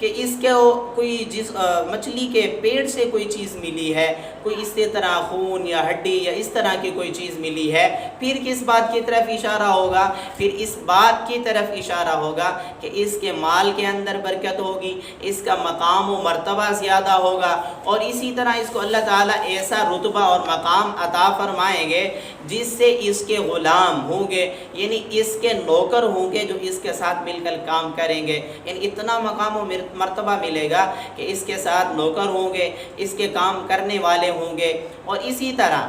کہ اس کے کوئی مچھلی کے پیٹ سے کوئی چیز ملی ہے، کوئی اس طرح خون یا ہڈی یا اس طرح کی کوئی چیز ملی ہے، پھر کس بات کی طرف اشارہ ہوگا؟ پھر اس بات کی طرف اشارہ ہوگا کہ اس کے مال کے اندر برکت ہوگی، اس کا مقام و مرتبہ زیادہ ہوگا، اور اسی طرح اس کو اللہ تعالیٰ ایسا رتبہ اور مقام عطا فرمائیں گے جس سے اس کے غلام ہوں گے، یعنی اس کے نوکر ہوں گے جو اس کے ساتھ مل کر کام کریں گے، یعنی اتنا مقام و مرتبہ ملے گا کہ اس کے ساتھ نوکر ہوں گے، اس کے کام کرنے والے ہوں گے۔ اور اسی طرح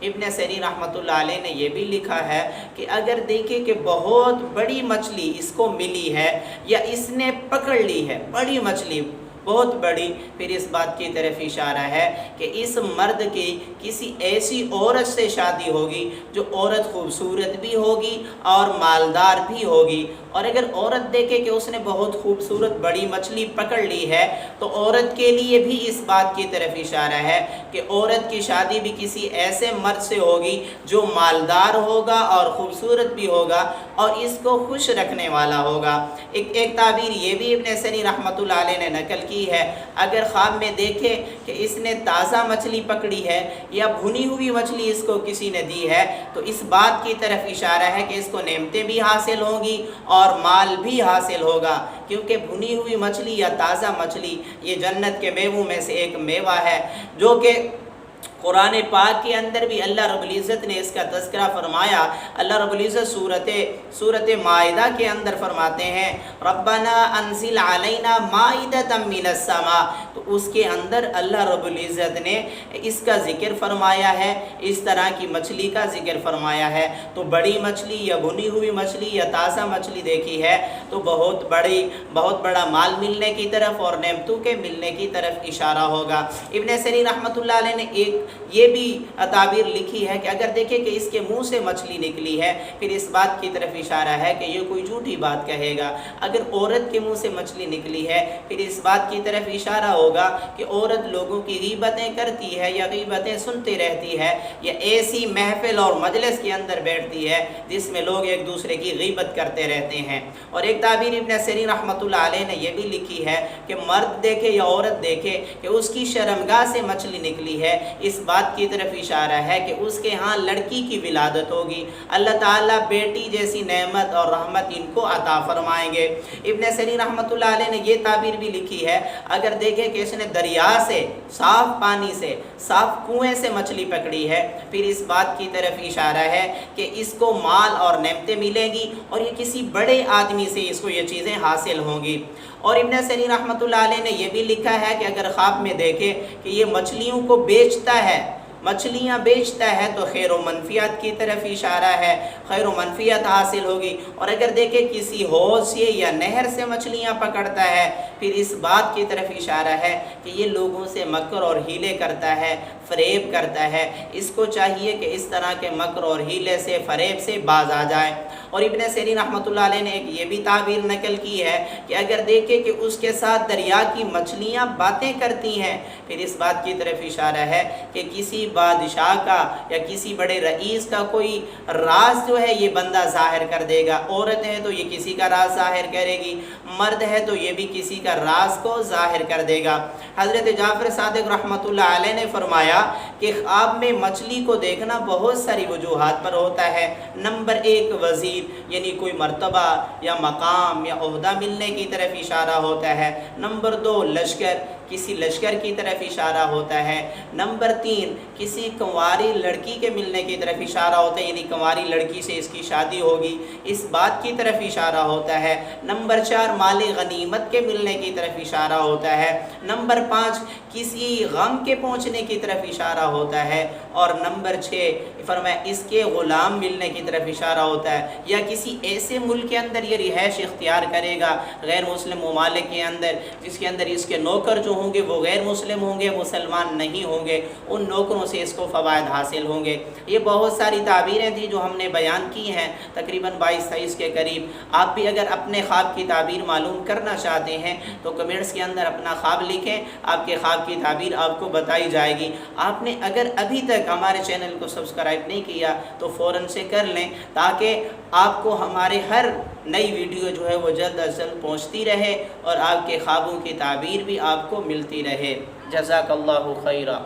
ابن سیرین رحمۃ اللہ علیہ نے یہ بھی لکھا ہے کہ اگر دیکھیں کہ بہت بڑی مچھلی اس کو ملی ہے یا اس نے پکڑ لی ہے، بڑی مچھلی بہت بڑی، پھر اس بات کی طرف اشارہ ہے کہ اس مرد کی کسی ایسی عورت سے شادی ہوگی جو عورت خوبصورت بھی ہوگی اور مالدار بھی ہوگی۔ اور اگر عورت دیکھے کہ اس نے بہت خوبصورت بڑی مچھلی پکڑ لی ہے تو عورت کے لیے بھی اس بات کی طرف اشارہ ہے کہ عورت کی شادی بھی کسی ایسے مرد سے ہوگی جو مالدار ہوگا اور خوبصورت بھی ہوگا اور اس کو خوش رکھنے والا ہوگا۔ ایک تعبیر یہ بھی ابن سیرین رحمۃ اللہ علیہ نے نقل کی ہے، اگر خواب میں دیکھے کہ اس نے تازہ مچھلی پکڑی ہے یا بھنی ہوئی مچھلی اس کو کسی نے دی ہے تو اس بات کی طرف اشارہ ہے کہ اس کو نعمتیں بھی حاصل ہوں گی اور مال بھی حاصل ہوگا، کیونکہ بھنی ہوئی مچھلی یا تازہ مچھلی یہ جنت کے میووں میں سے ایک میوہ ہے، جو کہ قرآن پاک کے اندر بھی اللہ رب العزت نے اس کا تذکرہ فرمایا۔ اللہ رب العزت سورۃ مائدہ کے اندر فرماتے ہیں ربنا انزل علینا مائدۃ من السماء، تو اس کے اندر اللہ رب العزت نے اس کا ذکر فرمایا ہے، اس طرح کی مچھلی کا ذکر فرمایا ہے۔ تو بڑی مچھلی یا بھنی ہوئی مچھلی یا تازہ مچھلی دیکھی ہے تو بہت بڑا مال ملنے کی طرف اور نعمتوں کے ملنے کی طرف اشارہ ہوگا۔ ابن سیرین رحمۃ اللہ علیہ نے ایک یہ بھی تعبیر لکھی ہے کہ اگر دیکھیں کہ اس کے منہ سے مچھلی نکلی ہے پھر اس بات کی طرف اشارہ ہے کہ یہ کوئی جھوٹی بات کہے گا۔ اگر عورت کے منہ سے مچھلی نکلی ہے پھر اس بات کی طرف اشارہ ہوگا کہ عورت لوگوں کی غیبتیں کرتی ہے یا غیبتیں سنتے رہتی ہے یا ایسی محفل اور مجلس کے اندر بیٹھتی ہے جس میں لوگ ایک دوسرے کی غیبت کرتے رہتے ہیں۔ اور ایک تعبیر ابن سیرین رحمۃ اللہ علیہ نے یہ بھی لکھی ہے کہ مرد دیکھے یا عورت دیکھے کہ اس کی شرمگاہ سے مچھلی نکلی ہے، اس بات کی طرف اشارہ ہے کہ اس کے ہاں لڑکی کی ولادت ہوگی، اللہ تعالیٰ بیٹی جیسی نعمت اور رحمت ان کو عطا فرمائیں گے۔ ابن سیرین رحمۃ اللہ علیہ نے یہ تعبیر بھی لکھی ہے اگر دیکھیں کہ اس نے دریا سے، صاف پانی سے، صاف کنویں سے مچھلی پکڑی ہے پھر اس بات کی طرف اشارہ ہے کہ اس کو مال اور نعمتیں ملیں گی اور یہ کسی بڑے آدمی سے اس کو یہ چیزیں حاصل ہوں گی۔ اور ابن سیرین رحمۃ اللہ علیہ نے یہ بھی لکھا ہے کہ اگر خواب میں دیکھے کہ یہ مچھلیوں کو بیچتا ہے، مچھلیاں بیچتا ہے تو خیر و منفیات کی طرف اشارہ ہے، خیر و منفیات حاصل ہوگی۔ اور اگر دیکھے کسی حوض سے یا نہر سے مچھلیاں پکڑتا ہے پھر اس بات کی طرف اشارہ ہے کہ یہ لوگوں سے مکر اور ہیلے کرتا ہے، فریب کرتا ہے، اس کو چاہیے کہ اس طرح کے مکر اور ہیلے سے، فریب سے باز آ جائے۔ اور ابن سیرین رحمۃ اللہ علیہ نے ایک یہ بھی تعبیر نقل کی ہے کہ اگر دیکھے کہ اس کے ساتھ دریا کی مچھلیاں باتیں کرتی ہیں پھر اس بات کی طرف اشارہ ہے کہ کسی بادشاہ کا یا کسی بڑے رئیس کا کوئی راز جو ہے یہ بندہ ظاہر کر دے گا، عورت ہے تو یہ کسی کا راز ظاہر کرے گی، مرد ہے تو یہ بھی کسی کا راز کو ظاہر کر دے گا۔ حضرت جعفر صادق رحمۃ اللہ علیہ نے فرمایا کہ خواب میں مچھلی کو دیکھنا بہت ساری وجوہات پر ہوتا ہے۔ نمبر 1 وزیر یعنی کوئی مرتبہ یا مقام یا عہدہ ملنے کی طرف اشارہ ہوتا ہے۔ نمبر 2 لشکر، کسی لشکر کی طرف اشارہ ہوتا ہے۔ نمبر 3 کسی کنواری لڑکی کے ملنے کی طرف اشارہ ہوتا ہے، یعنی کنواری لڑکی سے اس کی شادی ہوگی، اس بات کی طرف اشارہ ہوتا ہے۔ نمبر 4 مال غنیمت کے ملنے کی طرف اشارہ ہوتا ہے۔ نمبر 5 کسی غم کے پہنچنے کی طرف اشارہ ہوتا ہے۔ اور نمبر 6 فرمایا اس کے غلام ملنے کی طرف اشارہ ہوتا ہے، یا کسی ایسے ملک کے اندر یہ رہائش اختیار کرے گا غیر مسلم ممالک کے اندر جس کے اندر اس کے نوکر جو ہوں گے وہ غیر مسلم ہوں گے، مسلمان نہیں ہوں گے، ان نوکروں سے اس کو فوائد حاصل ہوں گے۔ یہ بہت ساری تعبیریں تھیں جو ہم نے بیان کی ہیں، تقریباً 22-23 کے قریب۔ آپ بھی اگر اپنے خواب کی تعبیر معلوم کرنا چاہتے ہیں تو کمنٹس کے اندر اپنا خواب لکھیں، آپ کے خواب کی تعبیر آپ کو بتائی جائے گی۔ آپ نے نے اگر ابھی تک ہمارے چینل کو سبسکرائب نہیں کیا تو فوراً سے کر لیں، تاکہ آپ کو ہمارے ہر نئی ویڈیو جو ہے وہ جلد از جلد پہنچتی رہے اور آپ کے خوابوں کی تعبیر بھی آپ کو ملتی رہے۔ جزاک اللہ خیرہ۔